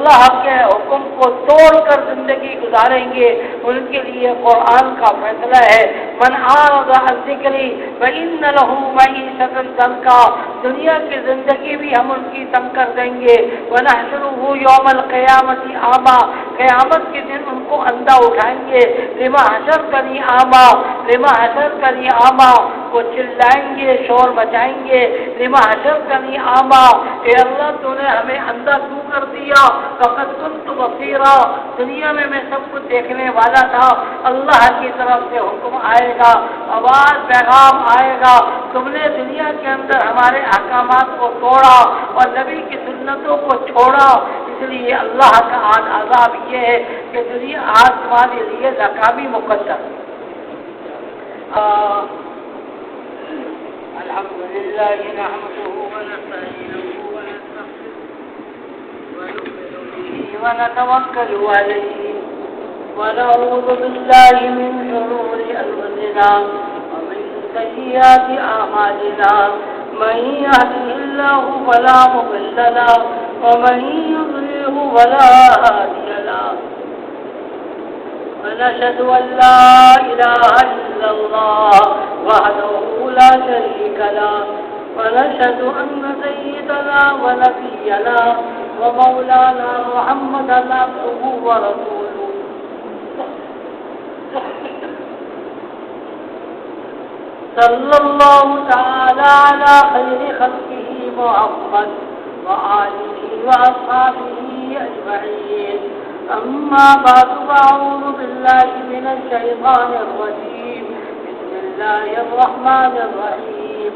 اللہ کے حکم کو توڑ کر زندگی گزاریں گے ان کے لیے قرآن کا فیصلہ ہے، من اعرض عن ذکری فإن له معیشۃ ضنکا، دنیا کی زندگی بھی ہم ان کی تنگ کر دیں گے، ونحشره یوم القیامۃ اعمی، قیامت کے دن ان کو اندھا اٹھائیں گے، لما حشرتنی اعمی، لما حشرتنی اعمی، وہ چلائیں گے، شور مچائیں گے، لما حشرتنی اعمی، اے اللہ تو نے ہمیں اندھا کیوں کر دیا، فقد كنت بصیرا، دنیا میں سب کچھ دیکھنے والا تھا، اللہ کی طرف سے حکم آئے گا، آواز پیغام آئے گا، تم نے دنیا کے اندر ہمارے احکامات کو توڑا اور نبی کی سنتوں کو چھوڑا، اس لیے اللہ کا آج عذاب یہ ہے کہ دنیا آج تمہارے لیے ناکامی مقدر۔ الحمد لله نحمده ونستعينه ونستغفره ونؤمن به ونتوكل عليه ونعوذ بالله من شرور أنفسنا ومن سيئات أعمالنا، من يهده الله فلا مضل له ومن يضلله فلا هادي له، ونشهد أن لا إله إلا الله وحده لا شريك له، ونشهد أن سيدنا ونبينا ومولانا محمدا عبده ورسوله صلى الله تعالى على خير خلقه محمد وآله وأصحابه أجمعين، أما بعد فأعوذ بالله من الشيطان الرجيم، بسم الله الرحمن الرحيم،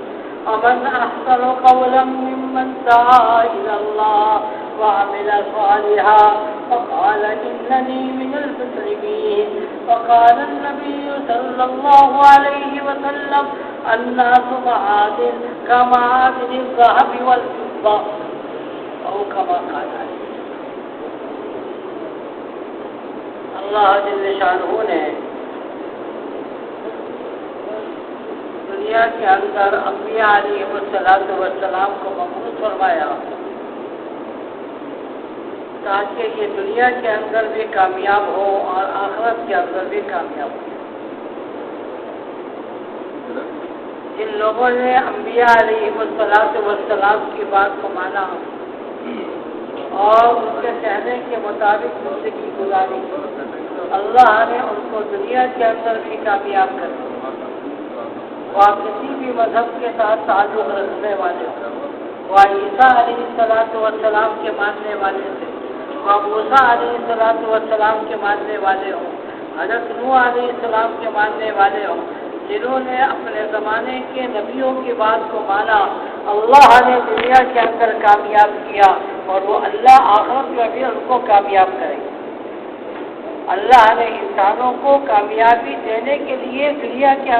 ومن أحسن قولا ممن دعا إلى الله وعمل صالحا وقال إنني من المسلمين، وقال النبي صلى الله عليه وسلم الناس معادن كمعادن الذهب والفضة، أو كما قال اللہ جل شانہ نے دنیا کے اندر انبیاء علیہ السلام کو مبعوث فرمایا تاکہ یہ دنیا کے اندر بھی کامیاب ہو اور آخرت کے اندر بھی کامیاب ہو۔ جن لوگوں نے انبیاء علیہ السلام کی بات کو مانا اور ان کے کہنے کے مطابق زندگی گزاری، اللہ نے ان کو دنیا کے اندر بھی کامیاب کر دیا۔ وہ کسی بھی مذہب کے ساتھ تعلق رکھنے والے ہوں، وہ عیسیٰ علیہ السلام کے ماننے والے تھے، وہ موسیٰ علیہ السلام کے ماننے والے ہوں، حضرت نوح علیہ السلام کے ماننے والے ہوں، جنہوں نے اپنے زمانے کے نبیوں کی بات کو مانا، اللہ نے دنیا کے اندر کامیاب کیا اور وہ اللہ آخرت میں بھی ان کو کامیاب کرے۔ اللہ نے انسانوں کو کامیابی دینے کے لیے دنیا کے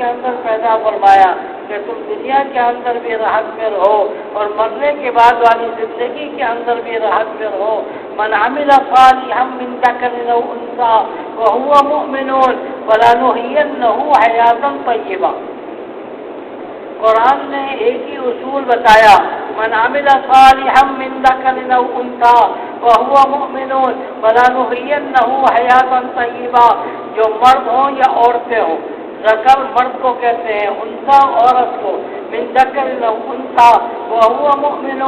اندر پیدا فرمایا کہ تم دنیا کے اندر بھی راحت میں رہو اور مرنے کے بعد والی زندگی کے اندر بھی راحت میں رہو۔ من عمل صالحا من ذکر او انثى وهو مؤمن فلنحيينه حیاة طیبہ۔ قرآن نے ایک ہی اصول بتایا، من عمل صالحا من ذکر او انثى وهو مؤمن فلنحيينه حیاة طیبہ، جو مرد ہوں یا عورتیں ہوں، ذکر مرد کو کہتے ہیں، انثى عورت کو، من ذکر او انثى وهو مؤمن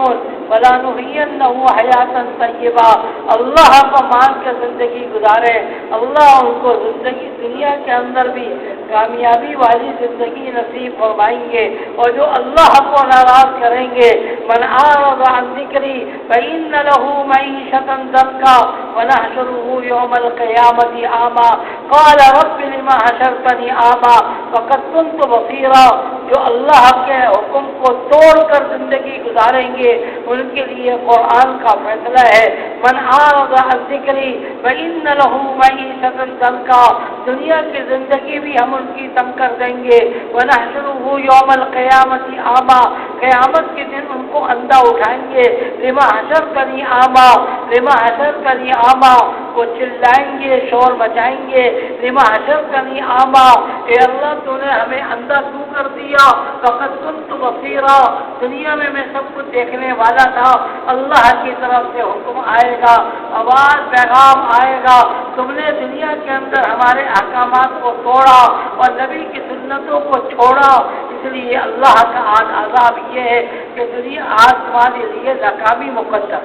فلنحيينه حیاة طیبہ، اللہ کو مان کے زندگی گزارے، اللہ ان کو زندگی دنیا کے اندر بھی کامیابی والی زندگی نصیب فرمائیں گے، اور جو اللہ کو ناراض کریں گے، من اعرض عن ذکری فإن له معیشۃ ضنکا ونحشره یوم القیامۃ اعمی قال رب لما حشرتنی اعمی فقد كنت بصیرا، جو اللہ کے حکم کو توڑ کر زندگی گزاریں گے ان کے لیے قرآن کا فیصلہ ہے، من اعرض عن ذکری فإن له معیشۃ ضنکا، دنیا کی زندگی بھی ہم ان کی تنگ کر دیں گے، ونحشره یوم القیامۃ اعمی، قیامت کے دن ان کو اندھا اٹھائیں گے، لما حشرتنی اعمیٰ، لما حشرتنی اعمیٰ، وہ چلائیں گے، شور مچائیں گے، لما حشرتنی اعمیٰ، اے اللہ تو نے ہمیں اندھا کیوں کر دیا، فقد كنت بصیرا، دنیا میں سب کچھ دیکھنے والا تھا۔ اللہ کی طرف سے حکم آئے گا، آواز پیغام آئے گا، تم نے دنیا کے اندر ہمارے احکامات کو توڑا اور نبی کی سنتوں کو چھوڑا، اس لیے اللہ کا آج عذاب یہ ہے کہ دنیا آج تمہارے لیے ناکامی مقدر۔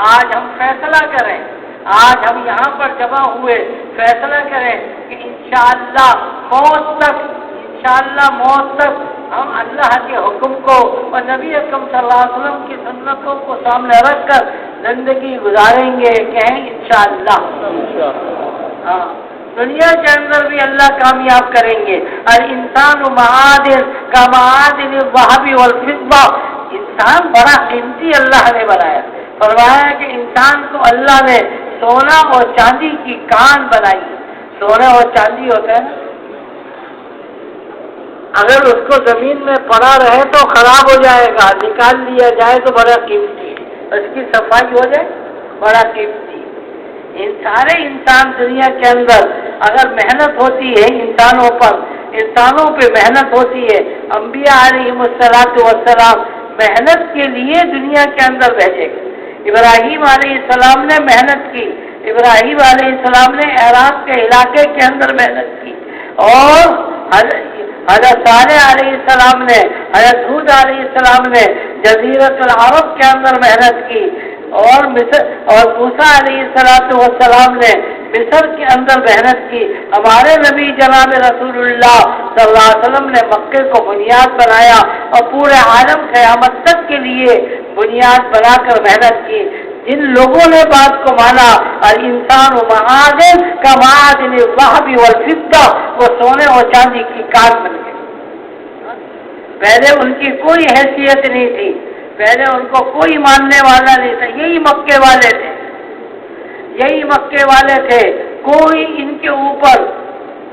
آج ہم فیصلہ کریں، آج ہم یہاں پر جمع ہوئے فیصلہ کریں کہ انشاءاللہ موت تک ہم اللہ کے حکم کو اور نبی اکرم صلی اللہ علیہ وسلم کی سنتوں کو سامنے رکھ کر زندگی گزاریں گے، کہیں انشاءاللہ۔ ہاں، دنیا کے اندر بھی اللہ کامیاب کریں گے۔ الانسان معادن کا معادن الذهب والفضة، انسان بڑا قیمتی اللہ نے بنایا، فرمایا کہ انسان کو اللہ نے سونا اور چاندی کی کان بنائی۔ سونا اور چاندی ہوتا ہے نا، اگر اس کو زمین میں پڑا رہے تو خراب ہو جائے گا، نکال لیا جائے تو بڑا قیمتی ہے، اس کی صفائی ہو جائے بڑا قیمتی۔ ان سارے انسان دنیا کے اندر اگر محنت ہوتی ہے انسانوں پہ محنت ہوتی ہے، انبیاء علیہم السلام محنت کے لیے دنیا کے اندر بھیجے گئے۔ ابراہیم علیہ السلام نے محنت کی، ابراہیم علیہ السلام نے عراق کے علاقے کے اندر محنت کی، اور حضرت صالح علیہ السلام نے، حضرت ہود علیہ السلام نے جزیرۃ العرب کے اندر محنت کی، اور موسیٰ علیہ السلام نے مصر کے اندر محنت کی۔ ہمارے نبی جناب رسول اللہ صلی اللہ علیہ وسلم نے مکے کو بنیاد بنایا اور پورے عالم قیامت تک کے لیے بنیاد بنا کر محنت کی۔ جن لوگوں نے بات کو مانا، الانسان معادن کا معادن الذهب والفضة، وہ سونے اور چاندی کی کان بن گئے۔ پہلے ان کی کوئی حیثیت نہیں تھی، پہلے ان کو کوئی ماننے والا نہیں تھا، یہی مکے والے تھے، کوئی ان کے اوپر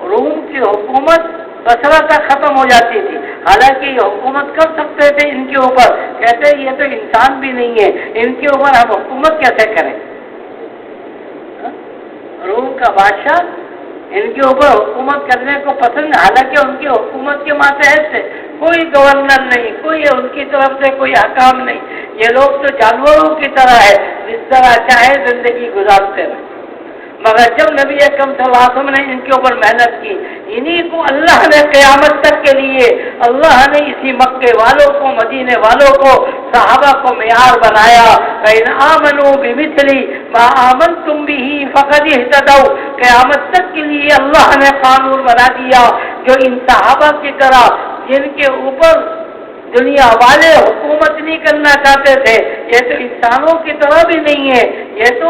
روم کی حکومت بصرہ تک ختم ہو جاتی تھی، حالانکہ یہ حکومت کر سکتے تھے ان کے اوپر، کہتے یہ تو انسان بھی نہیں ہے، ان کے اوپر ہم حکومت کیسے کریں؟ روم کا بادشاہ ان کے اوپر حکومت کرنے کو پسند، حالانکہ ان کی حکومت کے ماتحت سے کوئی گورنر نہیں، کوئی ان کی طرف سے کوئی حکام نہیں، یہ لوگ تو جانوروں کی طرح ہے، جس طرح چاہے زندگی گزارتے رہے۔ مگر جب نبی اکرم صلی اللہ علیہ وسلم نے ان کے اوپر محنت کی، انہی کو اللہ نے قیامت تک کے لیے، اللہ نے اسی مکے والوں کو، مدینے والوں کو، صحابہ کو معیار بنایا۔ فَإِنْ آمَنُوا بِمِثْلِ مَا آمَنْتُمْ بِهِ فَقَدِ اهْتَدَوْا، قیامت تک کے لیے اللہ نے قانون بنا دیا جو ان صحابہ کی طرح، جن کے اوپر دنیا والے حکومت نہیں کرنا چاہتے تھے، یہ تو انسانوں کی طرح بھی نہیں ہے، یہ تو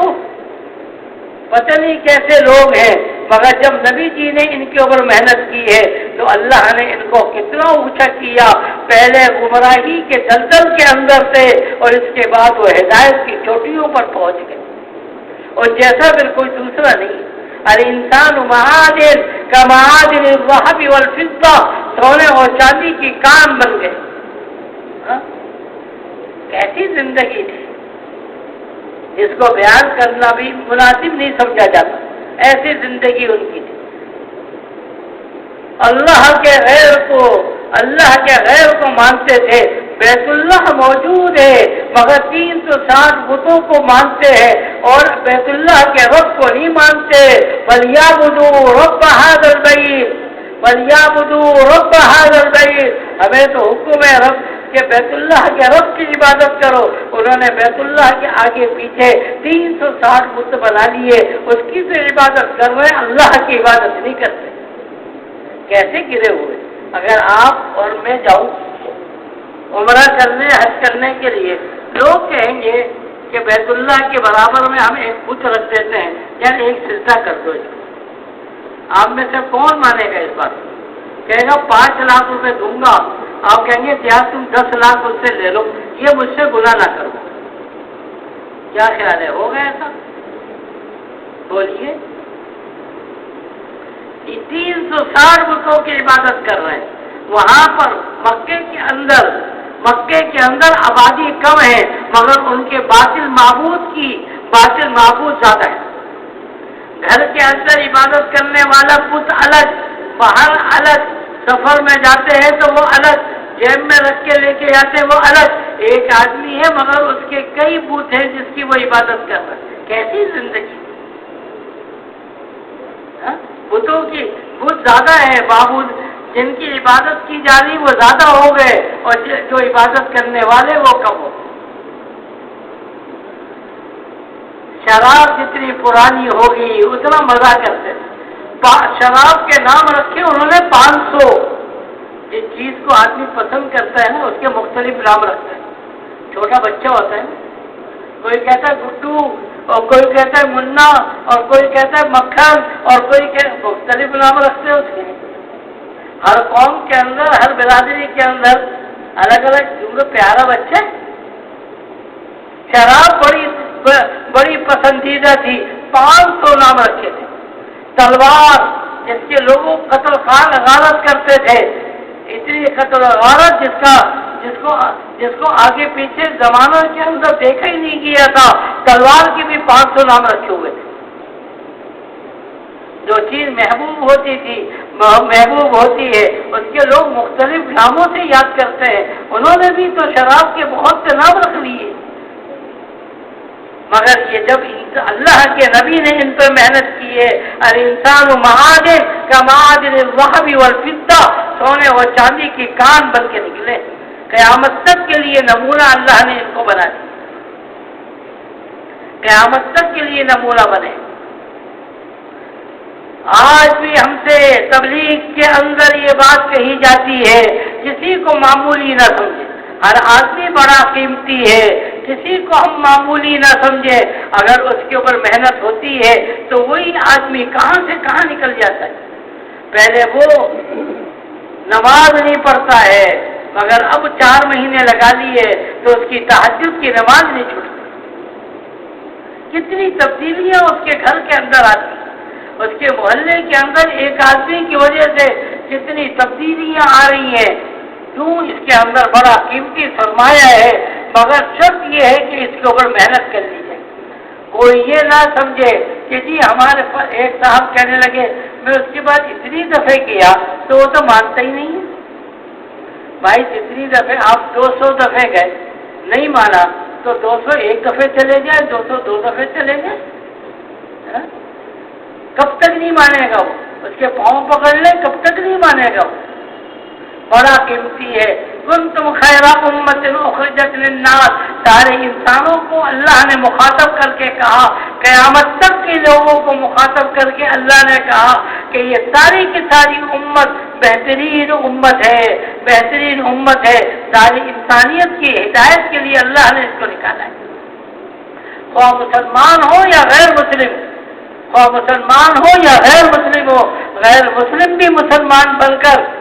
پتہ نہیں کیسے لوگ ہیں، مگر جب نبی جی نے ان کے اوپر محنت کی ہے تو اللہ نے ان کو کتنا اونچا کیا، پہلے گمراہی کے دلدل کے اندر تھے اور اس کے بعد وہ ہدایت کی چوٹیوں پر پہنچ گئے، اور جیسا پھر کوئی دوسرا نہیں۔ الانسان معادن کا معادن الذهب والفضة، سونے اور چاندی کی کان بن گئے۔ کیسی زندگی تھی جس کو بیان کرنا بھی مناسب نہیں سمجھا جاتا، ایسی زندگی ان کی تھی۔ اللہ کے غیر کو مانتے تھے، بیت اللہ موجود ہے مگر 360 بتوں کو مانتے ہیں اور بیت اللہ کے رب کو نہیں مانتے۔ فَلْيَعْبُدُوا رَبَّ هَذَا الْبَيْتِ، فَلْيَعْبُدُوا رَبَّ هَذَا الْبَيْتِ، ہمیں تو حکم ہے رب کہ بیت اللہ کے رب کی عبادت کرو۔ انہوں نے بیت اللہ کے آگے پیچھے 360 بت بنا لیے، اس کی تو عبادت کر رہے، اللہ کی عبادت نہیں کرتے۔ کیسے گرے ہوئے؟ اگر آپ اور میں جاؤں عمرہ کرنے، حج کرنے کے لیے، لوگ کہیں گے کہ بیت اللہ کے برابر میں ہم ایک بت رکھ دیتے ہیں، یعنی ایک سجدہ کر دو۔ آپ میں سے کون مانے گا اس بات؟ کہے گا 5 لاکھ روپے دوں گا، آپ کہیں گے کیا تم 10 لاکھ اس سے لے لو، یہ مجھ سے گناہ نہ کرو۔ کیا خیال ہے، ہوگا ایسا؟ بولیے۔ 360 بتوں کی عبادت کر رہے ہیں، وہاں پر مکے کے اندر آبادی کم ہے مگر ان کے باطل معبود زیادہ ہے. گھر کے اندر عبادت کرنے والا بت الگ، باہر الگ، سفر میں جاتے ہیں تو وہ الگ، جیب میں رکھ کے لے کے جاتے ہیں وہ الگ. ایک آدمی ہے مگر اس کے کئی بت ہیں جس کی وہ عبادت کر رہا ہے. کیسی زندگی؟ بتوں کی بت زیادہ ہے، معبود جن کی عبادت کی جا رہی وہ زیادہ ہو گئے اور جو عبادت کرنے والے وہ کم ہو. شراب جتنی پرانی ہوگی اتنا مزہ کرتے ہیں. شراب کے نام رکھے انہوں نے 500. جس چیز کو آدمی پسند کرتا ہے نا اس کے مختلف نام رکھتے ہیں. چھوٹا بچہ ہوتا ہے، کوئی کہتا ہے گڈو اور کوئی کہتا ہے منا اور کوئی کہتا ہے مکھن اور کوئی مختلف نام رکھتے ہیں اس کے. ہر قوم کے اندر، ہر برادری کے اندر الگ الگ کیونکہ پیارا بچہ. شراب بڑی پسندیدہ تھی، 500 نام رکھے تھے. تلوار جس کے لوگوں قتل غارت کرتے تھے، اتنی قتل غارت جس کو آگے پیچھے زمانوں کے اندر دیکھا ہی نہیں گیا تھا. تلوار کی بھی 500 نام رکھے ہوئے تھے. جو چیز محبوب ہوتی ہے اس کے لوگ مختلف ناموں سے یاد کرتے ہیں. انہوں نے بھی تو شراب کے بہت سے نام رکھ لیے، مگر یہ جب اللہ کے نبی نے ان پر محنت کی ہے. الانسان معادن کا معادن الذهب والفضہ، سونے اور چاندی کی کان بن کے نکلے. قیامت تک کے لیے نمونہ اللہ نے ان کو بنا دیا، قیامت تک کے لیے نمونہ بنے. آج بھی ہم سے تبلیغ کے اندر یہ بات کہی جاتی ہے کسی کو معمولی نہ سمجھے. ہر آدمی بڑا قیمتی ہے، کسی کو ہم معمولی نہ سمجھے. اگر اس کے اوپر محنت ہوتی ہے تو وہی آدمی کہاں سے کہاں نکل جاتا ہے. پہلے وہ نماز نہیں پڑھتا ہے مگر اب 4 مہینے لگا لیے تو اس کی تہجد کی نماز نہیں چھوٹتی. کتنی تبدیلیاں اس کے گھر کے اندر آتی، اس کے محلے کے اندر ایک آدمی کی وجہ سے کتنی تبدیلیاں آ رہی ہیں. کیوں؟ اس کے اندر بڑا قیمتی سرمایہ ہے، مگر شرط یہ ہے کہ اس کے اوپر محنت کرنی چاہیے. کوئی یہ نہ سمجھے کہ جی ہمارے پاس ایک صاحب کہنے لگے میں اس کے بعد اتنی دفعہ کیا تو وہ تو مانتا ہی نہیں ہے. بھائی جتنی دفعہ آپ 200 دفعہ گئے نہیں مانا تو 200 ایک دفعہ چلے جائے، 200 2 دفعہ چلے جائے. کب تک نہیں مانے گا وہ؟ اس کے پاؤں پکڑ لے، کب تک نہیں مانے گا وہ؟ بڑا قیمتی ہے. کنتم خیر امت اخرجت للناس، سارے انسانوں کو اللہ نے مخاطب کر کے کہا، قیامت تک کے لوگوں کو مخاطب کر کے اللہ نے کہا کہ یہ ساری کی ساری امت بہترین امت ہے، بہترین امت ہے. ساری انسانیت کی ہدایت کے لیے اللہ نے اس کو نکالا ہے. خواہ مسلمان ہو یا غیر مسلم، خواہ مسلمان ہو یا غیر مسلم ہو، غیر مسلم بھی مسلمان بن کر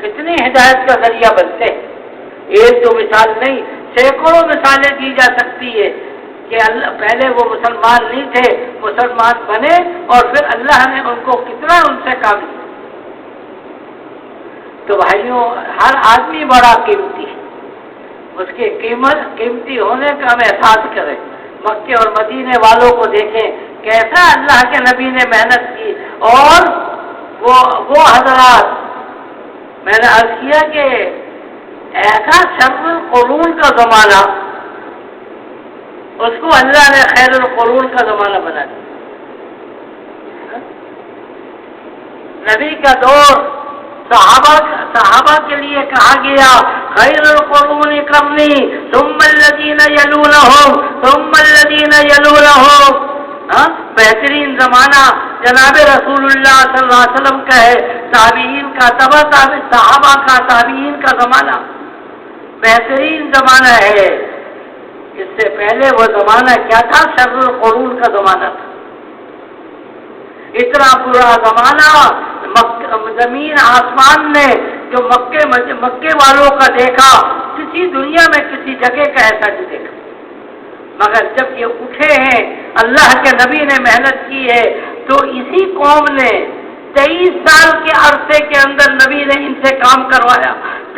کتنی ہدایت کا ذریعہ بنتے ہیں. ایک دو مثال نہیں، سینکڑوں مثالیں دی جا سکتی ہے کہ اللہ پہلے وہ مسلمان نہیں تھے، مسلمان بنے اور پھر اللہ نے ان کو کتنا ان سے کام کیا. تو بھائیوں ہر آدمی بڑا قیمتی ہے، اس کے قیمتی ہونے کا ہم احساس کریں. مکے اور مدینے والوں کو دیکھیں کیسا اللہ کے نبی نے محنت کی. اور وہ حضرات، میں نے عرض کیا کہ ایسا شر القرون کا زمانہ اس کو اللہ نے خیر القرون کا زمانہ بنا دیا. نبی کا دور صحابہ کے لیے کہا گیا خیر القرون قرنی ثم الذین یلونہم ثم الذین یلونہم. بہترین زمانہ جناب رسول اللہ صلی اللہ علیہ وسلم کا ہے، تابعین کا، صحابہ کا، تابعین کا زمانہ بہترین زمانہ ہے. اس سے پہلے وہ زمانہ کیا تھا؟ شر القرون کا زمانہ تھا. اتنا برا زمانہ زمین آسمان نے جو مکے والوں کا دیکھا، کسی دنیا میں کسی جگہ کا ایسا نہیں دیکھا. مگر جب یہ اٹھے ہیں، اللہ کے نبی نے محنت کی ہے تو اسی قوم نے 23 سال کے عرصے کے اندر نبی نے ان سے کام کروایا.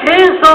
600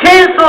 600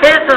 600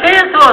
600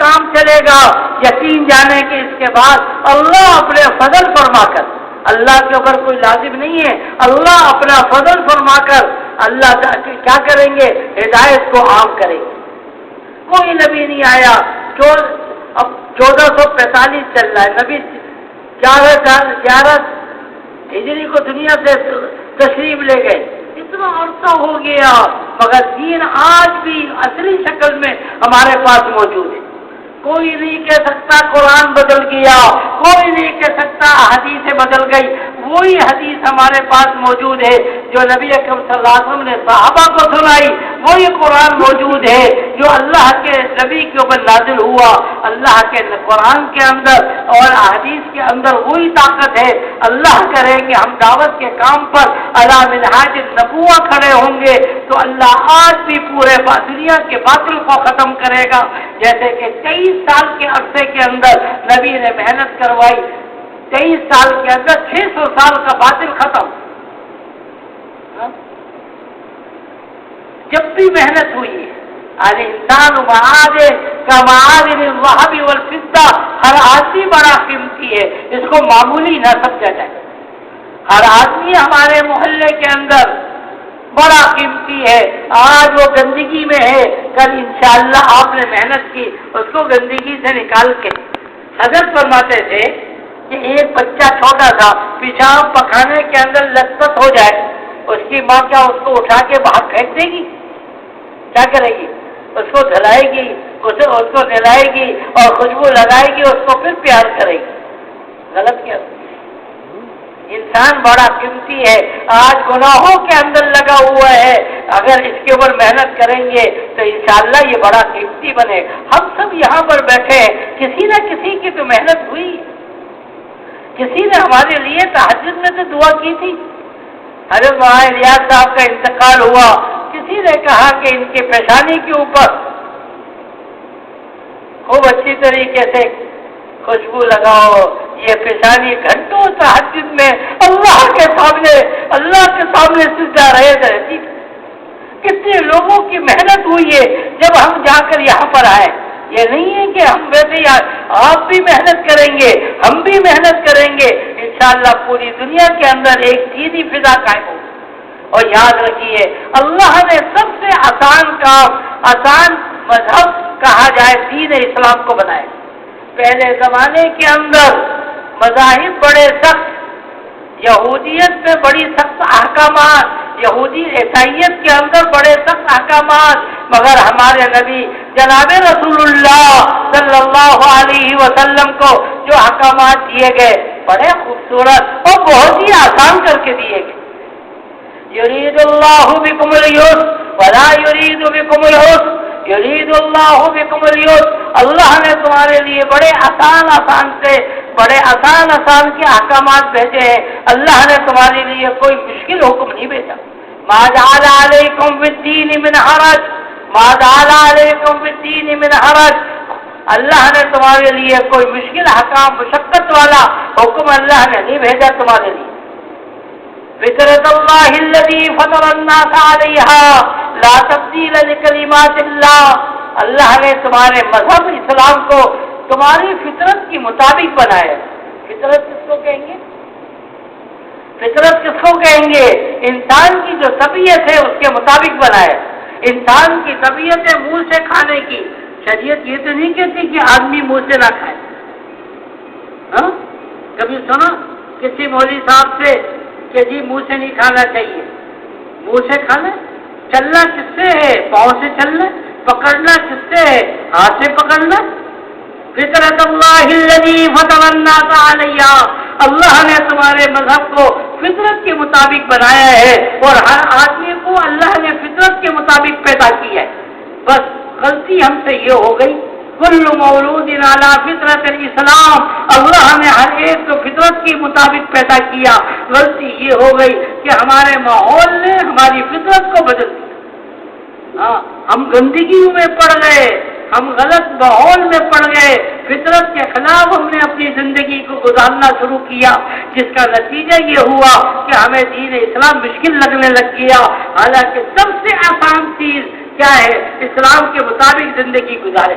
کام چلے گا، یقین جانے کہ اس کے بعد اللہ اپنے فضل فرما کر، اللہ کے اوپر کوئی لازم نہیں ہے، اللہ اپنا فضل فرما کر اللہ کیا کریں گے؟ ہدایت کو عام کریں گے۔ کوئی نبی نہیں آیا، اب 1445 چل رہا ہے، نبی 11 ہجری کو دنیا سے تشریف لے گئے، اتنا عرصہ ہو گیا، مگر دین آج بھی اصلی شکل میں ہمارے پاس موجود ہے۔ کوئی نہیں کہہ سکتا قرآن بدل گیا، کوئی نہیں کہہ سکتا حدیثیں بدل گئی، وہی حدیث ہمارے پاس موجود ہے جو نبی اکرم صلی اللہ علیہ وسلم نے صحابہ کو سنائی، وہی قرآن موجود ہے جو اللہ کے نبی کے اوپر نازل ہوا۔ اللہ کے قرآن کے اندر اور حدیث کے اندر وہی طاقت ہے۔ اللہ کرے کہ ہم دعوت کے کام پر علی منہاج النبوہ کھڑے ہوں گے تو اللہ آج بھی پورے دنیا کے باطل کو ختم کرے گا، جیسے کہ 23 سال کے عرصے کے اندر نبی نے محنت کروائی، 23 سال کے اندر 600 سال کا باطل ختم۔ جب بھی محنت ہوئی ہے، الانسان معادن کا معادن الذهب والفضہ، ہر آدمی بڑا قیمتی ہے، اس کو معمولی نہ سمجھا جائے۔ ہر آدمی ہمارے محلے کے اندر بڑا قیمتی ہے، آج وہ گندگی میں ہے، کل انشاءاللہ آپ نے محنت کی اس کو گندگی سے نکال کے۔ حضرت فرماتے تھے کہ ایک بچہ چھوٹا سا پیشاب پخانے کے اندر لطپت ہو جائے، اس کی ماں کیا اس کو اٹھا کے باہر پھینک دے گی؟ کیا کرے گی؟ اس کو دھلائے گی، اس کو نہلائے گی اور خوشبو لگائے گی، اس کو پھر پیار کرے گی۔ غلط کیا؟ انسان بڑا قیمتی ہے، آج گناہوں کے اندر لگا ہوا ہے، اگر اس کے اوپر محنت کریں گے تو انشاءاللہ یہ بڑا قیمتی بنے۔ ہم سب یہاں پر بیٹھے ہیں، کسی نہ کسی کی تو محنت ہوئی، کسی نے ہمارے لیے تہجد میں تو دعا کی تھی۔ حضرت مولانا الیاس صاحب کا انتقال ہوا، کسی نے کہا کہ ان کے پیشانی کے اوپر خوب اچھی طریقے سے خوشبو لگاؤ، یہ پیشانی گھنٹوں تہجد میں اللہ کے سامنے سجدہ رہتی۔ کتنے لوگوں کی محنت ہوئی ہے جب ہم جا کر یہاں پر آئے۔ یہ نہیں ہے کہ ہم ویسے آپ بھی محنت کریں گے، ہم بھی محنت کریں گے، انشاءاللہ پوری دنیا کے اندر ایک دینی فضا قائم ہوگی۔ اور یاد رکھیے اللہ نے سب سے آسان مذہب کہا جائے دین اسلام کو بنائے۔ پہلے زمانے کے اندر مذاہب بڑے سخت، یہودیت میں بڑی سخت احکامات، یہودی عیسائیت کے اندر بڑے سخت احکامات، مگر ہمارے نبی جناب رسول اللہ صلی اللہ علیہ وسلم کو جو احکامات دیے گئے بڑے خوبصورت اور بہت ہی آسان کر کے دیے گئے۔ یرید اللہ بکم اليسر ولا یرید بکم العسر، یرید اللہ بکم اليسر، اللہ نے تمہارے لیے بڑے آسان کے احکامات بھیجے ہیں، اللہ نے تمہارے لیے کوئی مشکل حکم نہیں بھیجا۔ ما جعل علیکم فی الدین من حرج، ما جعل علیکم فی الدین من حرج، اللہ نے تمہارے لیے کوئی مشکل احکام مشقت والا حکم اللہ نے نہیں بھیجا تمہارے لیے۔ فطرت اللہ الذی فطر الناس علیہا لا تبدیل لکلمات اللہ، اللہ نے تمہارے مذہب اسلام کو تمہاری فطرت کے مطابق بنایا۔ فطرت کس کو کہیں گے؟ فطرت کس کو کہیں گے؟ انسان کی جو طبیعت ہے اس کے مطابق بنایا۔ انسان کی طبیعت ہے منہ سے کھانے کی، شریعت یہ تو نہیں کہتی کہ آدمی منہ سے نہ کھائے۔ ہاں کبھی سنا کسی مولوی صاحب سے کہ جی منہ سے نہیں کھانا چاہیے؟ منہ سے کھانا، چلنا کس سے ہے؟ پاؤں سے چلنا، پکڑنا کس سے ہے؟ ہاتھ سے پکڑنا۔ فطرت اللہ الذی فطر الناس علیہا، اللہ نے تمہارے مذہب کو فطرت کے مطابق بنایا ہے اور ہر آدمی کو اللہ نے فطرت کے مطابق پیدا کیا ہے۔ بس غلطی ہم سے یہ ہو گئی، کل مولود علی فطرت الاسلام، اللہ نے ہر ایک کو فطرت کے مطابق پیدا کیا، غلطی یہ ہو گئی کہ ہمارے ماحول نے ہماری فطرت کو بدل دیا۔ ہم گندگیوں میں پڑ گئے، ہم غلط ماحول میں پڑ گئے، فطرت کے خلاف ہم نے اپنی زندگی کو گزارنا شروع کیا، جس کا نتیجہ یہ ہوا کہ ہمیں دین اسلام مشکل لگنے لگ گیا، حالانکہ سب سے آسان چیز کیا ہے؟ اسلام کے مطابق زندگی گزارے۔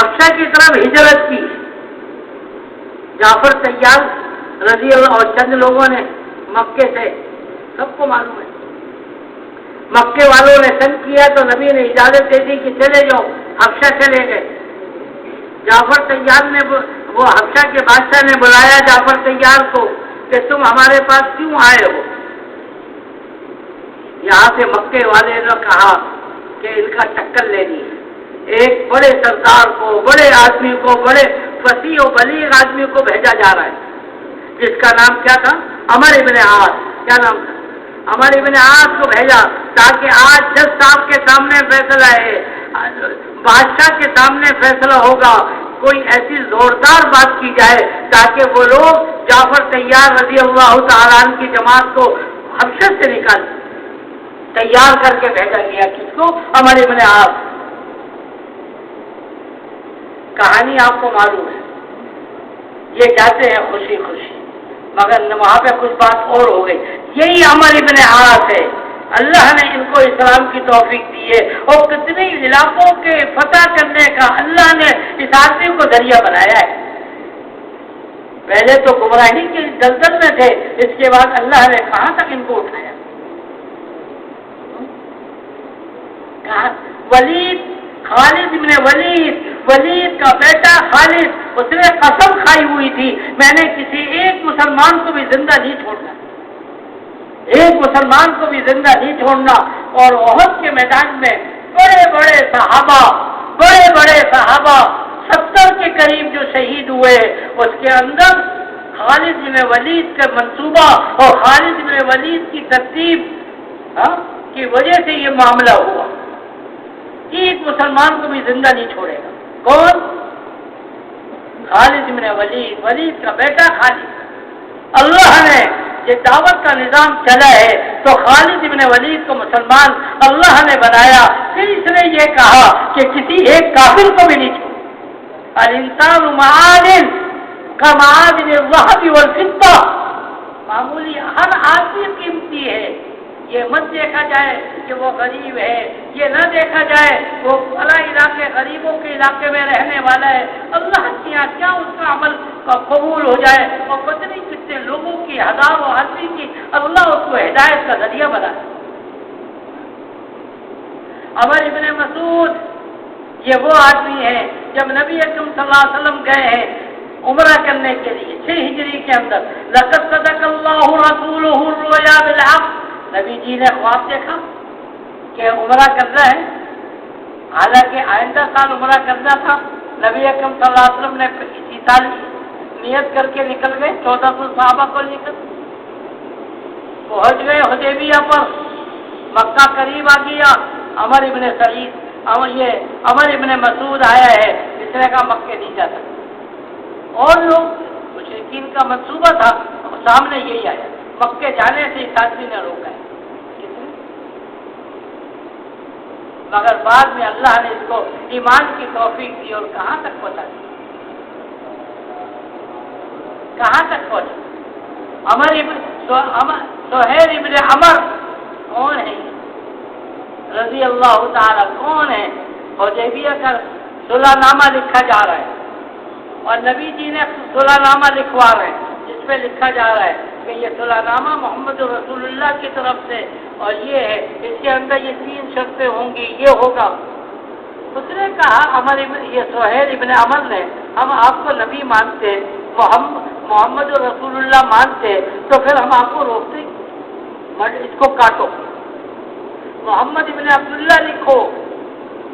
حبشہ کی طرف ہجرت کی. جعفر طیار رضی اللہ اور چند لوگوں نے مکے سے، سب کو معلوم ہے، مکے والوں نے تنگ کیا تو نبی نے اجازت دے دی کہ چلے جاؤ. حبشہ چلے گئے. جعفر طیار نے وہ حبشہ کے بادشاہ نے بلایا جعفر طیار کو کہ تم ہمارے پاس کیوں آئے ہو؟ یہاں سے مکے والے نے کہا کہ ان کا ٹکر لینی ہے. ایک بڑے سردار کو، بڑے آدمی کو، بڑے فصیح و بلیغ آدمی کو بھیجا جا رہا ہے جس کا نام کیا تھا؟ عمر ابن عاص. کیا نام تھا؟ عمر ابن عاص کو بھیجا تاکہ آج جج صاحب کے سامنے فیصلہ ہے، بادشاہ کے سامنے فیصلہ ہوگا، کوئی ایسی زوردار بات کی جائے تاکہ وہ لوگ جعفر طیار رضی اللہ تعالیٰ عنہ کی جماعت کو حبشہ سے نکال. تیار کر کے بھیجا گیا. کس کو؟ عمر ابن عاص. کہانی آپ کو معلوم ہے. یہ جاتے ہیں خوشی خوشی، مگر وہاں پہ کچھ بات اور ہو گئی. یہی عمر ابن عاص ہے، اللہ نے ان کو اسلام کی توفیق دی ہے اور کتنے علاقوں کے فتح کرنے کا اللہ نے اس آدمی کو ذریعہ بنایا ہے. پہلے تو گمراہی کے دلدل میں تھے، اس کے بعد اللہ نے کہاں تک ان کو اٹھایا. ولید، خالد ابن ولید کا بیٹا خالد، اس نے قسم کھائی ہوئی تھی میں نے کسی ایک مسلمان کو بھی زندہ نہیں چھوڑنا، ایک مسلمان کو بھی زندہ نہیں چھوڑنا. اور احد کے میدان میں بڑے بڑے صحابہ 70 کے قریب جو شہید ہوئے، اس کے اندر خالد بن ولید کا منصوبہ اور خالد بن ولید کی ترتیب کی وجہ سے یہ معاملہ ہوا. ایک مسلمان کو بھی زندہ نہیں چھوڑے گا. کون؟ خالد بن ولید کا بیٹا خالد. اللہ نے یہ دعوت کا نظام چلا ہے تو خالد بن ولید کو مسلمان اللہ نے بنایا. پھر اس نے یہ کہا کہ کسی ایک کافر کو بھی نہیں چھوڑے. الانسان معادن کمعادن الذهب والفضة، معمولی ہر آدمی قیمتی ہے. یہ مت دیکھا جائے کہ وہ غریب ہے، یہ نہ دیکھا جائے وہ فلاں علاقے غریبوں کے علاقے میں رہنے والا ہے. اللہ کے یہاں کیا اس کا عمل قبول ہو جائے اور کتنے لوگوں کی ہزاروں آدمی کی اللہ اس کو ہدایت کا ذریعہ بنا. عمر ابن مسعود یہ وہ آدمی ہے جب نبی اکرم صلی اللہ علیہ وسلم گئے ہیں عمرہ کرنے کے لیے 6 ہجری کے اندر، لقد صدق اللہ رسولہ الرؤیا بالحق، نبی جی نے خواب دیکھا کہ عمرہ کرنا ہے. حالانکہ آئندہ سال عمرہ کرنا تھا. نبی اکرم صلی اللہ علیہ وسلم نے اسی سال نیت کر کے نکل گئے. 1400 صحابہ کو لے کر پہنچ گئے حدیبیہ پر. مکہ قریب آ گیا. عمر ابن مسعود آیا ہے. اس نے کہا مکے نہیں جا سکتا. اور لوگ مشرکین کا منصوبہ تھا، سامنے یہی آیا. مکے جانے سے اس آدمی نے روکا ہے. مگر بعد میں اللہ نے اس کو ایمان کی توفیق دی اور کہاں تک پہنچا دی. کہاں تک پہنچا؟ سہیل ابن عمر کون ہے رضی اللہ تعالی، کون ہے؟ حدیبیہ کا صلح نامہ لکھا جا رہا ہے اور نبی جی نے صلح نامہ لکھوا رہے ہیں جس پہ لکھا جا رہا ہے کہ یہ صلح نامہ محمد رسول اللہ کی طرف سے اور یہ ہے، اس کے اندر یہ 3 شرطیں ہوں گی، یہ ہوگا. اس نے کہا یہ سہیل ابن عمر نے، ہم آپ کو نبی مانتے، محمد رسول اللہ مانتے تو پھر ہم آپ کو روکتے، اس کو کاٹو، محمد ابن عبداللہ لکھو،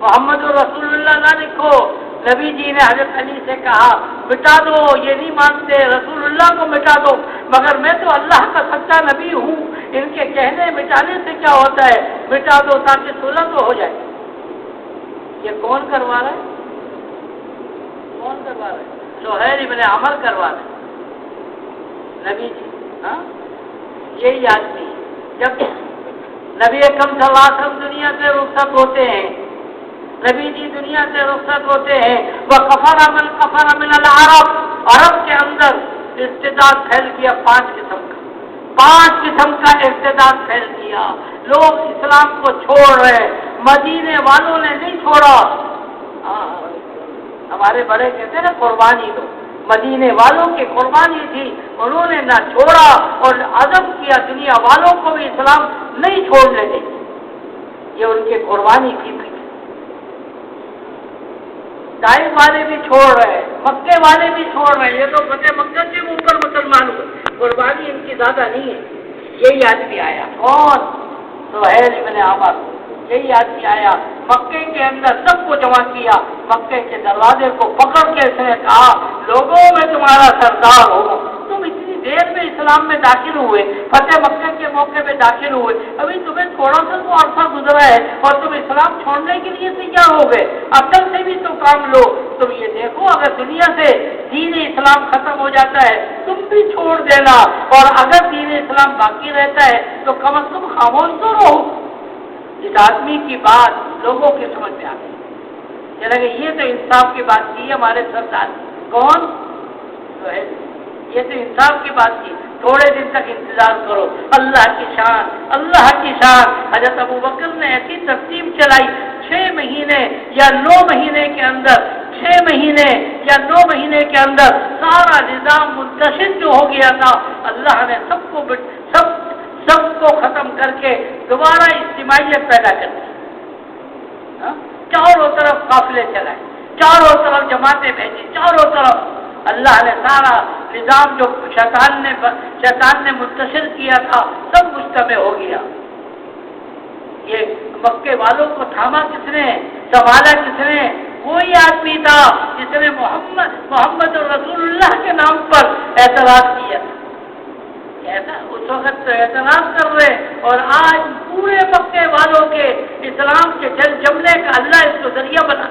محمد رسول اللہ نہ لکھو. نبی جی نے حضرت علی سے کہا مٹا دو، یہ نہیں مانتے، رسول اللہ کو مٹا دو. مگر میں تو اللہ کا سچا نبی ہوں، ان کے کہنے مٹانے سے کیا ہوتا ہے، مٹا دو تاکہ صلح تو ہو جائے. یہ کون کروا رہا ہے؟ کون کروا رہا ہے؟ سہیل ابن عمر کروا رہا ہے. نبی جی یہی آدمی جب نبی اکرم صلی اللہ علیہ وسلم دنیا سے رخصت ہوتے ہیں، نبی جی دنیا سے رخصت ہوتے ہیں، وہ کفر من العرب، عرب کے اندر ارتداد پھیل گیا 5 قسم کا ارتداد پھیل گیا. لوگ اسلام کو چھوڑ رہے، مدینے والوں نے نہیں چھوڑا. ہمارے بڑے کہتے ہیں نا قربانی دو، مدینے والوں کی قربانی تھی، انہوں نے نہ چھوڑا اور عزم کیا دنیا والوں کو بھی اسلام نہیں چھوڑنے دیں، یہ ان کی قربانی تھی۔ طائف والے بھی چھوڑ رہے، مکے والے بھی چھوڑ رہے، یہ تو فتح مکہ کے اوپر مسلمان ہوئے، قربانی ان کی زیادہ نہیں ہے۔ یہی آدمی آیا، کون؟ سہیل ابن عمر، یہی آدمی آیا، مکے کے اندر سب کو جمع کیا، مکے کے دروازے کو پکڑ کے اس نے کہا لوگوں میں تمہارا سردار ہو، تم اتنی دیر میں اسلام میں داخل ہوئے، فتح مکہ کے موقع پہ داخل ہوئے، ابھی تمہیں تھوڑا سا تو عرصہ گزرا ہے اور تم اسلام چھوڑنے کے لیے تیار ہو گئے، عقل سے بھی تو کام لو۔ تم یہ دیکھو اگر دنیا سے دین اسلام ختم ہو جاتا ہے تم بھی چھوڑ دینا، اور اگر دین اسلام باقی رہتا ہے تو کم از کم خاموش تو رہو۔ اس آدمی کی بات لوگوں کی سمجھ میں آ گئی، چلا کہ یہ تو انصاف کی بات کی ہمارے سردار، کون؟ یہ تو انصاف کی بات کی، تھوڑے دن تک انتظار کرو، اللہ کی شان، اللہ کی شان۔ حضرت ابو بکر نے ایسی ترتیب چلائی، 6 مہینے یا 9 مہینے کے اندر، 6 مہینے یا 9 مہینے کے اندر سارا نظام منتشر جو ہو گیا تھا، اللہ نے سب کو ختم کر کے دوبارہ اجتماعیت پیدا کر دی، چاروں طرف قافلے چلائے، چاروں طرف جماعتیں بھیجی، چاروں طرف اللہ نے سارا نظام جو شیطان نے منتشر کیا تھا سب مجتمع ہو گیا۔ یہ مکے والوں کو تھاما کس نے، سنبھالا کس نے؟ وہی آدمی تھا جس نے محمد رسول اللہ کے نام پر اعتراض کیا تھا۔ اس وقت تو اعتراض کر رہے، اور آج پورے مکے والوں کے اسلام کے جمنے کا اللہ اس کو ذریعہ بنا۔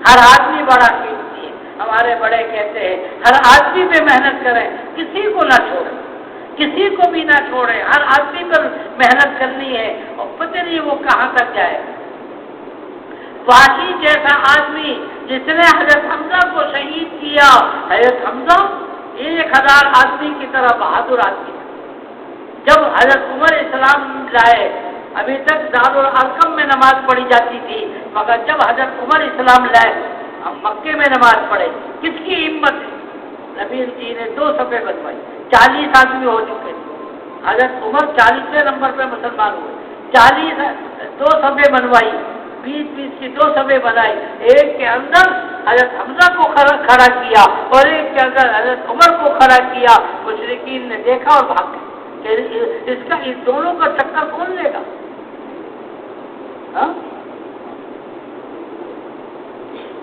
ہر آدمی بڑا قیمتی ہے، ہمارے بڑے کہتے ہیں ہر آدمی پہ محنت کریں، کسی کو نہ چھوڑیں، کسی کو بھی نہ چھوڑیں، ہر آدمی پر محنت کرنی ہے، اور پتہ نہیں وہ کہاں تک جائے۔ وحشی جیسا آدمی جس نے حضرت حمزہ کو شہید کیا، حضرت حمزہ 1000 آدمی کی طرح بہادر آدمی تھا۔ جب حضرت عمر اسلام لائے، ابھی تک دارالارقم میں نماز پڑھی جاتی تھی، مگر جب حضرت عمر اسلام لائے ہم مکے میں نماز پڑھے، کس کی ہمت؟ نبی جی نے 2 صفیں بنوائی، 40 آدمی ہو چکے تھے، حضرت عمر 40ویں نمبر پہ مسلمان ہوئے، 2 صفیں بنوائی، 20 کی 2 صفیں بنائی، ایک کے اندر حضرت حمزہ کو کھڑا کیا اور ایک کے اندر حضرت عمر کو کھڑا کیا۔ مشرکین نے دیکھا اور بھاگ گئے کہ اس دونوں کا ٹکر کون لے گا؟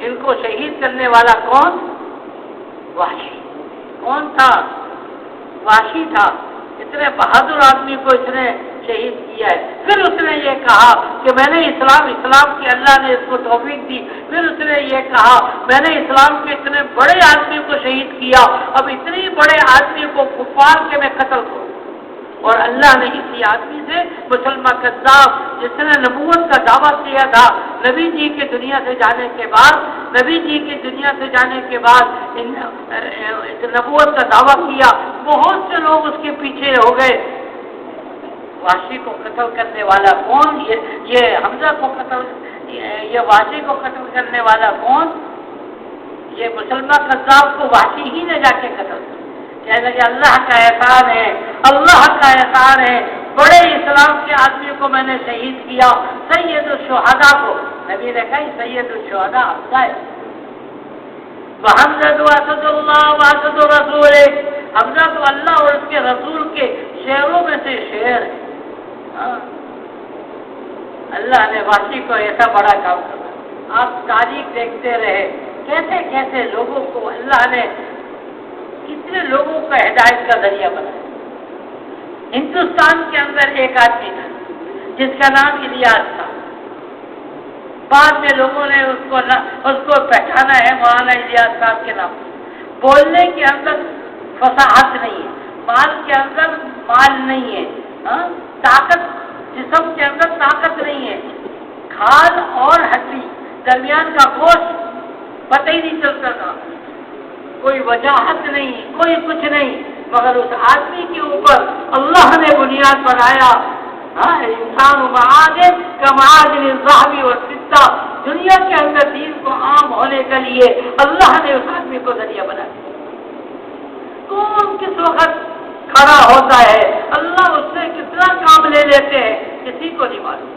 ان کو شہید کرنے والا کون؟ وحشی۔ کون تھا؟ وحشی تھا۔ اتنے بہادر آدمی کو اس نے شہید کیا ہے۔ پھر اس نے یہ کہا کہ میں نے اسلام کی اللہ نے اس کو توفیق دی، پھر اس نے یہ کہا میں نے اسلام کے اتنے بڑے آدمی کو شہید کیا، اب اتنے بڑے آدمی کو کفار کے میں قتل کروں۔ اور اللہ نے اسی آدمی سے مسلمان کذاب جس نے نبوت کا دعویٰ کیا تھا، نبی جی کے دنیا سے جانے کے بعد نبوت کا دعویٰ کیا، بہت سے لوگ اس کے پیچھے ہو گئے۔ وحشی کو قتل کرنے والا کون؟ یہ حمزہ کو یہ وحشی کو قتل کرنے والا کون؟ یہ مسلمان کذاب کو وحشی ہی نے جا کے قتل کیا۔ کہنے لگے اللہ کا احسان ہے، اللہ کا احسان ہے، بڑے اسلام کے آدمی کو میں نے شہید کیا، سید الشہداء کو۔ نبی نے کہا سید الشہداء حمزہ ہے، وحمزہ اسد اللہ واسد الرسول، حمزہ تو اللہ اور اس کے رسول کے شعروں میں سے شعر ہے۔ اللہ نے وحشی کو ایسا بڑا کام کرا۔ آپ تاریخ دیکھتے رہے کیسے کیسے لوگوں کو اللہ نے، کتنے لوگوں کا ہدایت کا ذریعہ بنایا۔ ہندوستان کے اندر ایک آدمی تھا جس کا نام الیاس تھا، بعد میں لوگوں نے اس کو پہچانا ہے مولانا الیاس صاحب کے نام۔ بولنے کے اندر فصاحت نہیں ہے، مال کے اندر مال نہیں ہے، طاقت جسم کے اندر طاقت نہیں ہے، کھال اور ہڈی درمیان کا گوشت پتہ ہی نہیں چلتا تھا، کوئی وجاہت نہیں، کوئی کچھ نہیں، مگر اس آدمی کے اوپر اللہ نے بنیاد بنایا۔ انسان معادن کا معادن الذهب والفضة، دنیا کے اندر دین کو عام ہونے کے لیے اللہ نے اس آدمی کو ذریعہ بنا دیا۔ کون کس وقت کھڑا ہوتا ہے، اللہ اس سے کتنا کام لے لیتے ہیں، کسی کو نہیں معلوم۔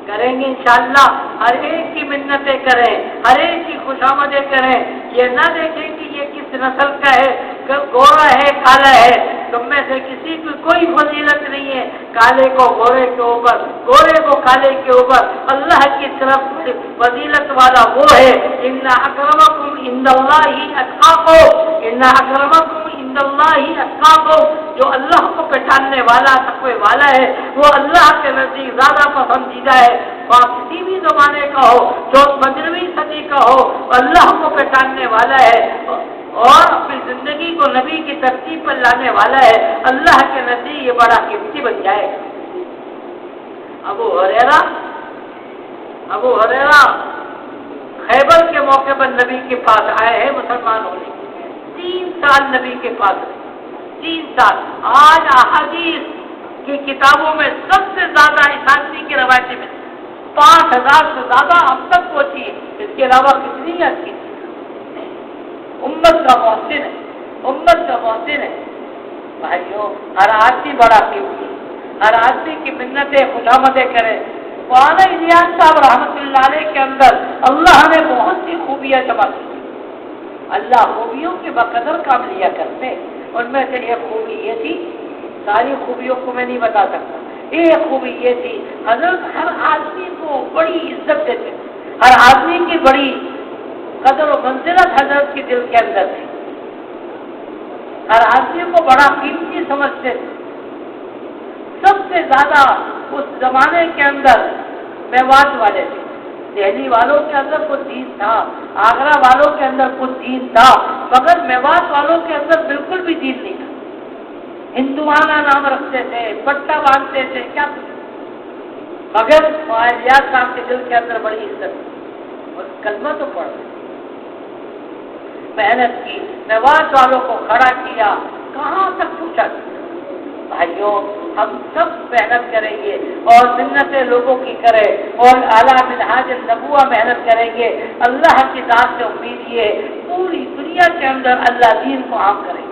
کریں گے انشاءاللہ، ہر ایک کی منتیں کریں، ہر ایک کی خوشامدیں کریں، یہ نہ دیکھیں کہ یہ کس نسل کا ہے، گورا ہے کالا ہے، تم میں سے کسی کی کوئی فضیلت نہیں ہے، کالے کو گورے کے اوپر، گورے کو کالے کے اوپر، اللہ کی طرف فضیلت والا وہ ہے، ان اکرمکم عند اللہ اتقاکم، ان اکرمکم عند اللہ اتقاکم، جو اللہ کو پہچاننے والا تقوی والا ہے وہ اللہ کے نزدیک زیادہ پسندیدہ ہے، کسی بھی زمانے کا ہو، جو 15ویں صدی کا ہو، اللہ کو پہچاننے والا ہے اور اپنی زندگی کو نبی کی ترتیب پر لانے والا ہے، اللہ کے نزدیک یہ بڑا قیمتی بن جائے۔ ابو ہریرہ خیبر کے موقع پر نبی کے پاس آئے ہیں مسلمان ہونے، 3 سال نبی کے پاس، 3 سال۔ آج احادیث کی کتابوں میں سب سے زیادہ اس آدمی کی روایتیں میں 5000 سے زیادہ اب تک پہنچی ہے، اس کے علاوہ کتنی اچھی تھی۔ امت کا محسن ہے، امت کا محسن ہے۔ بھائیوں، ہر آدمی بڑا قیمتی ہے، ہر آدمی کی منتیں خوشامدیں کرے۔ مولانا الیاس صاحب رحمۃ اللہ علیہ کے اندر اللہ نے بہت سی خوبیاں جمع کی، اللہ خوبیوں کے بقدر کام لیا کرتے، ان میں سے ایک خوبی یہ تھی، ساری خوبیوں کو میں نہیں بتا سکتا، ایک خوبی یہ تھی حضرت ہر آدمی کو بڑی عزت دیتے، ہر آدمی کی بڑی قدر و منزلت حضرت کی دل کے اندر تھی، ہر آدمی کو بڑا قیمتی سمجھتے تھے۔ سب سے زیادہ اس زمانے کے اندر میوات والے تھے، دہلی والوں کے اندر کچھ دین تھا، آگرہ والوں کے اندر کچھ دین تھا، مگر میوات والوں کے اندر بالکل بھی دین نہیں تھا۔ ہندوانہ نام رکھتے تھے، پٹا باندھتے تھے، کیا مگر الیاس صاحب کے دل کے اندر بڑی عزت تھی اور کلمہ تو پڑھ محنت کی، میوات والوں کو کھڑا کیا، کہاں تک پوچھا۔ بھائیوں، ہم سب محنت کریں گے اور منتیں لوگوں کی کریں اور اعلیٰ منہاج النبوہ محنت کریں گے، اللہ کی ذات سے امید یہ پوری دنیا کے اندر اللہ دین کو عام کرے۔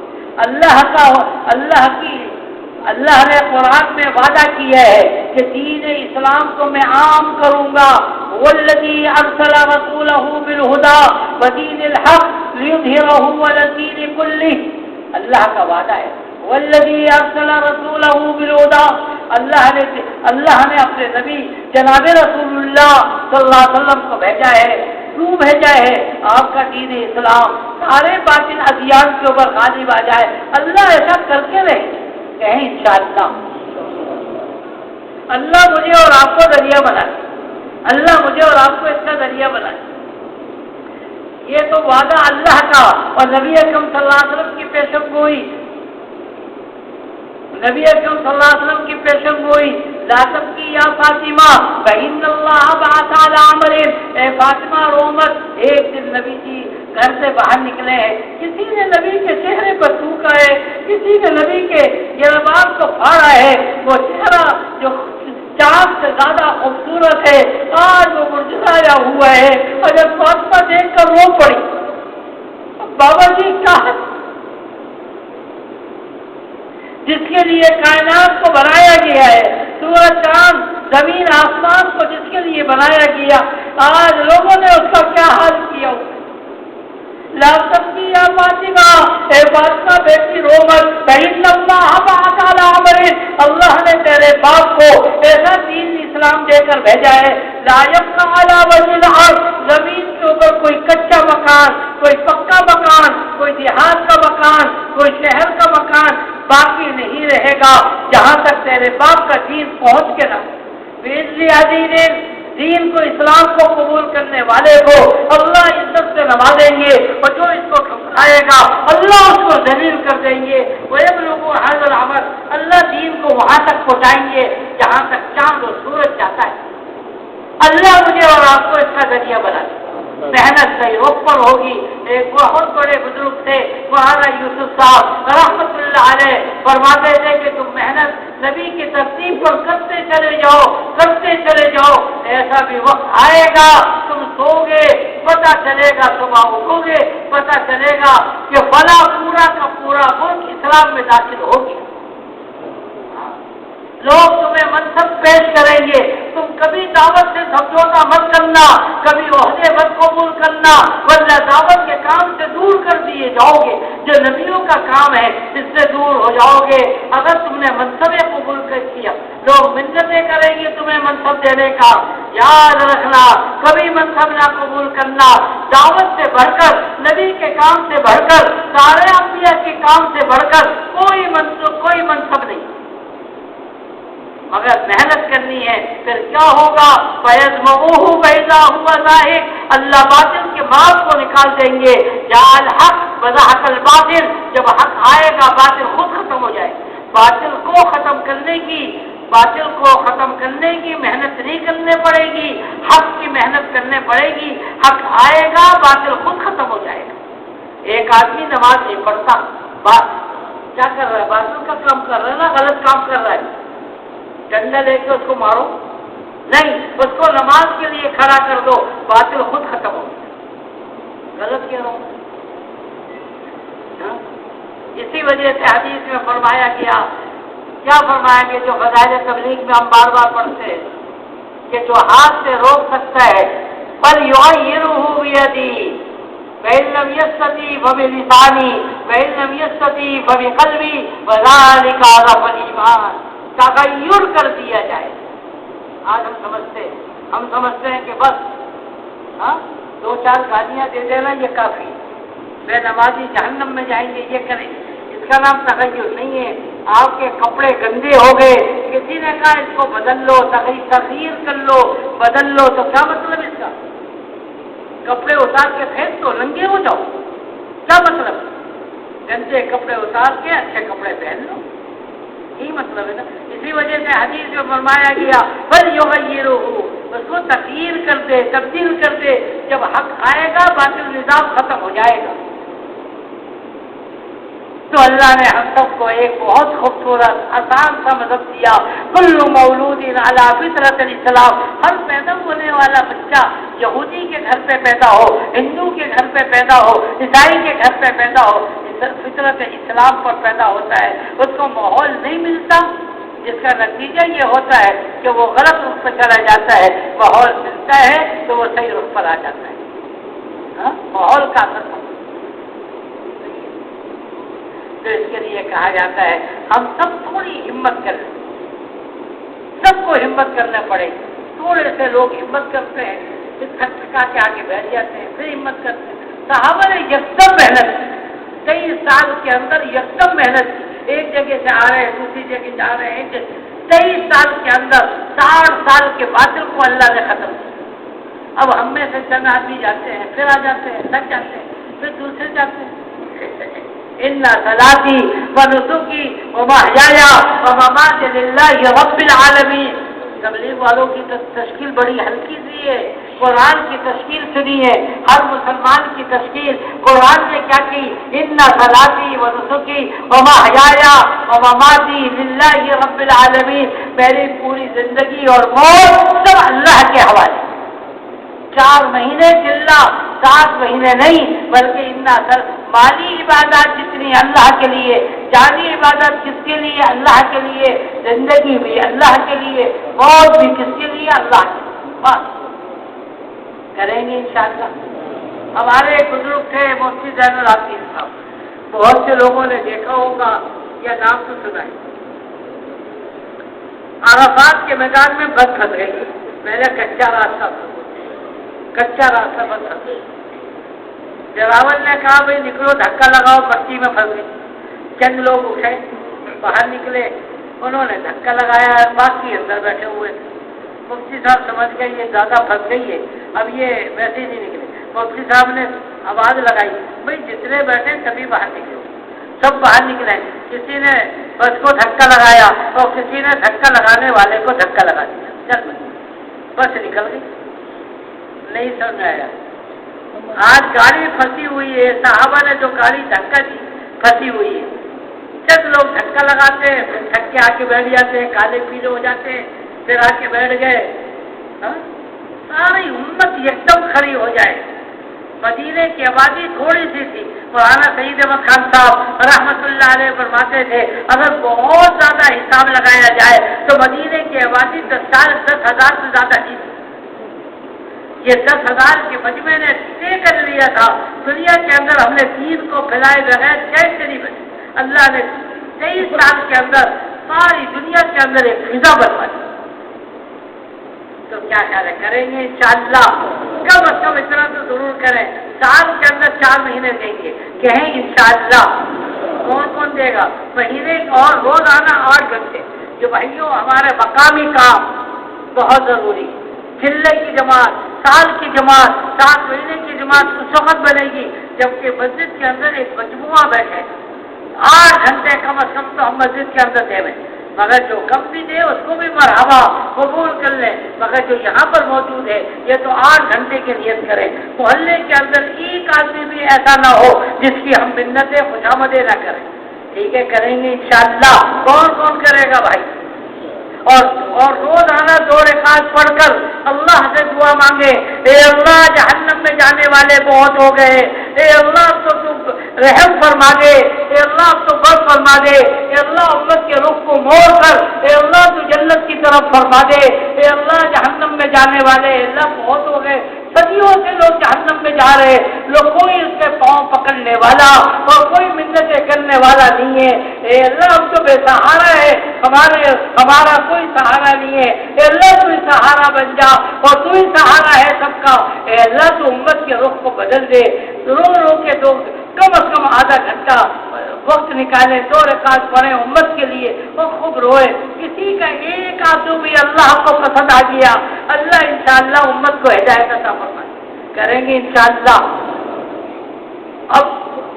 اللہ نے قرآن میں وعدہ کیا ہے کہ دین اسلام کو میں عام کروں گا، والذی ارسل رسولہ بالہدی ودین الحق لیظہرہ علی الدین کلہ، اللہ کا وعدہ ہے، والذی ارسل رسولہ بالہدی، اللہ نے اپنے نبی جناب رسول اللہ صلی اللہ علیہ وسلم کو بھیجا ہے، کیوں بھیجا ہے؟ آپ کا دین اسلام سارے باطل ادیان کے اوپر غالب آ جائے۔ اللہ ایسا کر کے رہے، کہیں انشاءاللہ اللہ مجھے اور آپ کو ذریعہ بنائے، اللہ مجھے اور آپ کو اس کا ذریعہ بنائے۔ یہ تو وعدہ اللہ کا اور نبی اکرم صلی اللہ علیہ وسلم کی پیشن گوئی، نبی اکرم صلی اللہ علیہ وسلم کی پیشن گوئی، لا تبکی یا فاطمہ فإن اللہ بعث علی عمر، اے فاطمہ رو مت۔ ایک دن نبی جی گھر سے باہر نکلے ہیں، کسی نے نبی کے چہرے پر تھوکا ہے، کسی نے نبی کے جلباب کو پھاڑا ہے، وہ چہرہ جو چاند سے زیادہ خوبصورت ہے آج وہ مرجھایا ہوا ہے، اور جب فاطمہ دیکھ کر رو پڑی، بابا جی کہاں جس کے لیے کائنات کو بنایا گیا ہے، سورج چاند زمین آسمان کو جس کے لیے بنایا گیا، آج لوگوں نے اس کا کیا حال کیا۔ لا تبکی یا فاطمہ، اے فاطمہ بیٹی رو مت، فإن اللہ بعث علی عمر، اللہ نے تیرے باپ کو ایسا دین اسلام دے کر بھیجا ہے، لا یبقی علی وجہ الارض، زمین کے اوپر کوئی کچا مکان، کوئی پکا مکان، کوئی دیہات کا مکان، کوئی شہر کا مکان باقی نہیں رہے گا جہاں تک تیرے باپ کا دین پہنچ کے نہ دین کو اسلام کو قبول کرنے والے کو اللہ عزت سے نوازیں گے، اور جو اس کو ٹھکرائے گا اللہ اس کو ذلیل کر دیں گے۔ وَيَبْلُغُ هَذَا الْعَمَلَ، اللہ دین کو وہاں تک پہنچائیں گے جہاں تک چاند اور سورج جاتا ہے۔ اللہ مجھے اور آپ کو اس کا ذریعہ بنا دے۔ محنت صحیح رخ پر ہوگی۔ ایک بہت بڑے بزرگ تھے مولانا یوسف صاحب رحمۃ اللہ علیہ، فرماتے تھے کہ تم محنت نبی کی ترتیب پر کرتے چلے جاؤ، کرتے چلے جاؤ، ایسا بھی وقت آئے گا تم سو گے، پتہ چلے گا صبح اٹھو گے، پتہ چلے گا کہ فلاں پورا کا پورا ملک اسلام میں داخل ہو گیا۔ لوگ تمہیں منصب پیش کریں گے، تم کبھی دعوت سے سمجھوتا مت کرنا، کبھی عہدے مت قبول کرنا، ورنہ دعوت کے کام سے دور کر دیے جاؤ گے۔ جو نبیوں کا کام ہے اس سے دور ہو جاؤ گے اگر تم نے منصب قبول کر کیا۔ لوگ منتیں کریں گے تمہیں منصب دینے کا، یاد رکھنا کبھی منصب نہ قبول کرنا۔ دعوت سے بڑھ کر، نبی کے کام سے بڑھ کر، سارے انبیاء کے کام سے بڑھ کر کوئی منصب نہیں، مگر محنت کرنی ہے۔ پھر کیا ہوگا؟ فَيَذْمَمُوهُ فَإِذَا هُوَ زَاهِقٌ، اللہ باطل کے مال کو نکال دیں گے۔ جاء الحق وزهق الباطل، جب حق آئے گا باطل خود ختم ہو جائے۔ باطل کو ختم کرنے کی محنت نہیں کرنے پڑے گی، حق کی محنت کرنے پڑے گی۔ حق آئے گا باطل خود ختم ہو جائے گا۔ ایک آدمی نماز نہیں پڑھتا، کیا کر رہا ہے؟ باطل کا کام کر رہا ہے نا، غلط کام کر رہا ہے۔ ڈنڈا لے کے اس کو مارو نہیں، اس کو نماز کے لیے کھڑا کر دو، باطل خود ختم ہو گیا۔ غلط کہہ رہا ہوں؟ اسی وجہ سے حدیث میں فرمایا گیا، کیا فرمایا گیا جو فضائل تبلیغ میں ہم بار بار پڑھتے ہیں کہ جو ہاتھ سے روک سکتا ہے فَلْيُغَيِّرْهُ بِيَدِهِ فَإِن لَّمْ يَسْتَطِعْ فَبِلِسَانِهِ فَإِن لَّمْ يَسْتَطِعْ فَبِقَلْبِهِ وَذَلِكَ أَضْعَفُ الْإِيمَانِ، تغیر کر دیا جائے۔ آج ہم سمجھتے ہیں کہ بس دو چار گالیاں دے دینا یہ کافی، بے نمازی جہنم میں جائیں گے، یہ کریں، اس کا نام تغیر نہیں ہے۔ آپ کے کپڑے گندے ہو گئے، کسی نے کہا اس کو بدل لو، تغیر کر لو، بدل لو، تو کیا مطلب اس کا؟ کپڑے اتار کے پھینک دو، ننگے ہو جاؤ، کیا مطلب؟ گندے کپڑے اتار کے اچھے کپڑے پہن لو، یہی مطلب ہے نا۔ اسی وجہ سے حدیث میں فرمایا گیا فَلْيُغَيِّرْهُ، اس کو تغیر کر دے، تبدیل کر دے۔ جب حق آئے گا باطل نظام ختم ہو جائے گا۔ تو اللہ نے ہم سب کو ایک بہت خوبصورت آسان سا مذہب دیا، کل مولود علی فطرت الاسلام، ہر پیدا ہونے والا بچہ یہودی کے گھر پہ پیدا ہو، ہندو کے گھر پہ پیدا ہو، عیسائی کے گھر پہ پیدا ہو، فطرت اسلام پر پیدا ہوتا ہے۔ اس کو ماحول نہیں ملتا، جس کا نتیجہ یہ ہوتا ہے کہ وہ غلط رخ پہ چلا جاتا ہے، ماحول ملتا ہے تو وہ صحیح رخ پر آ جاتا ہے۔ ماحول کا اثر تو اس کے لیے کہا جاتا ہے ہم سب تھوڑی ہمت کریں، سب کو ہمت کرنا پڑے گی۔ تھوڑے سے لوگ ہمت کرتے ہیں، پھر تھکا کے آگے بیٹھ جاتے ہیں، پھر ہمت کرتے ہیں۔ صحابہ نے یکدم محنت کی، 23 سال کے اندر یکدم محنت کی، ایک جگہ سے آ رہے ہیں دوسری جگہ جا رہے ہیں، 23 سال کے اندر 60 سال کے باطل کو اللہ نے ختم کیا۔ اب ہم میں سے چند آدمی جاتے ہیں، پھر آ جاتے ہیں، تھک جاتے ہیں، پھر دوسرے جاتے ہیں۔ ان صلاتی ونسکی ومحیایا ومماتی للہ رب العالمین۔ تبلیغ والوں کی تشکیل بڑی ہلکی سی ہے، قرآن کی تشکیل سنی ہے، ہر مسلمان کی تشکیل قرآن نے کیا کی؟ ان صلاتی ونسکی ومحیایا ومماتی للہ رب العالمین، میری پوری زندگی اور موت سب اللہ کے حوالے۔ 4 مہینے چلنا، 7 مہینے نہیں، بلکہ مالی عبادات جتنی اللہ کے لیے، جانی عبادت کس کے لیے؟ اللہ کے لیے، زندگی بھی اللہ کے لیے، موت بھی کس کے لیے؟ اللہ کے لیے۔ بس کریں گے انشاءاللہ۔ ہمارے ایک بزرگ تھے مفتی زین العابدین صاحب، بہت سے لوگوں نے دیکھا ہوگا یا نام تو سنا ہے۔ عرفات کے میدان میں بس پھنس گئی، پہلے کچا راستہ بس پھنس گئی۔ جراول نے کہا بھائی نکلو، دھکا لگاؤ، بستی میں پھنس گئی۔ چند لوگ اٹھے، باہر نکلے، انہوں نے دھکا لگایا، باقی اندر بیٹھے ہوئے تھے۔ مفتی صاحب سمجھ گئے یہ زیادہ پھنس گئی ہے، اب یہ ویسے ہی نہیں نکلے۔ مفتی صاحب نے آواز لگائی، بھائی جتنے بیٹھے سبھی باہر نکلے، سب باہر نکلے۔ کسی نے بس کو دھکا لگایا اور کسی نے دھکا لگانے والے کو دھکا لگا دیا، چل بس نکل گئی۔ نہیں سمجھ آیا، آج گاڑی پھنسی ہوئی ہے، صحابہ نے جو گاڑی دھکا دی پھنسی ہوئی ہے، جب لوگ دھکا لگاتے ہیں پھر تھک کے آ کے بیٹھ جاتے ہیں، کالے پیلے ہو جاتے ہیں، پھر آ کے بیٹھ گئے، ساری امت ایک دم کھڑی ہو جائے۔ مدینے کی آبادی تھوڑی سی تھی، مولانا سعید احمد خان صاحب رحمۃ اللہ علیہ فرماتے تھے اگر بہت زیادہ حساب لگایا جائے تو مدینے کی آبادی 10,000 سے زیادہ نہیں تھی۔ یہ 10,000 کے مجمع نے طے کر لیا تھا دنیا کے اندر ہم نے دین کو پھیلائے بغیر کیسے نہیں بنے۔ اللہ نے 23 سال کے اندر ساری دنیا کے اندر ایک فضا بنوا دی۔ تو کیا خیال ہے، کریں گے انشاءاللہ؟ کم از کم اتنا تو ضرور کریں، سال کے اندر 4 مہینے دیں گے، کہیں انشاءاللہ۔ کون کون دے گا؟ مہینے اور روزانہ 8 گھنٹے۔ جو بھائیوں ہمارے مقامی کام بہت ضروری ہے، چلے کی جماعت، سال کی جماعت، 7 مہینے کی جماعت اس وقت بنے گی جبکہ مسجد کے اندر ایک مجموعہ بیٹھے، 8 گھنٹے کم از کم تو ہم مسجد کے اندر دے دیں، مگر جو کم بھی دے اس کو بھی مرحبا قبول کر لیں، مگر جو یہاں پر موجود ہے یہ تو 8 گھنٹے کی نیت کریں۔ محلے کے اندر ایک آدمی بھی ایسا نہ ہو جس کی ہم منتیں خوشامدیں نہ کریں، ٹھیک ہے؟ کریں گے انشاءاللہ۔ کون کون کرے گا بھائی؟ اور روزانہ 2 رکعت پڑھ کر اللہ سے دعا مانگے، اے اللہ جہنم میں جانے والے بہت ہو گئے، اے اللہ تو رحم فرما دے، اے اللہ تو بس فرما دے، اے اللہ امت کے رخ کو موڑ کر اے اللہ تو جنت کی طرف فرما دے، اے اللہ جہنم میں جانے والے اللہ بہت ہو گئے، صدیوں سے لوگ جہنم میں جا رہے، لوگ کوئی اس کے پاؤں پکڑنے والا اور کوئی منتیں کرنے والا نہیں ہے، اے اللہ ہم تو بے سہارا ہے، ہمارا کوئی سہارا نہیں ہے، اے اللہ تو سہارا بن جا اور تو ہی سہارا ہے سب کا، اے اللہ تو امت کے رخ کو بدل دے۔ رو کے دو کم از کم آدھا گھنٹہ وقت نکالیں، 2 رکعت پڑھیں امت کے لیے اور خوب روئے۔ کسی کا ایک آنسو بھی اللہ کو پسند آ گیا، اللہ انشاءاللہ امت کو ہدایت عطا فرمائے، کریں گے انشاءاللہ۔ اب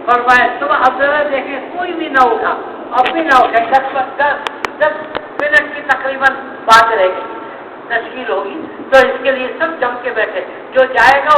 فرمائے صبح اب ذرا دیکھیں کوئی بھی نہ اٹھا، اب بھی نہ اٹھے، 10 منٹ کی تقریباً بات رہے گی، تشکیل ہوگی، تو اس کے لیے سب جم کے بیٹھے، جو جائے گا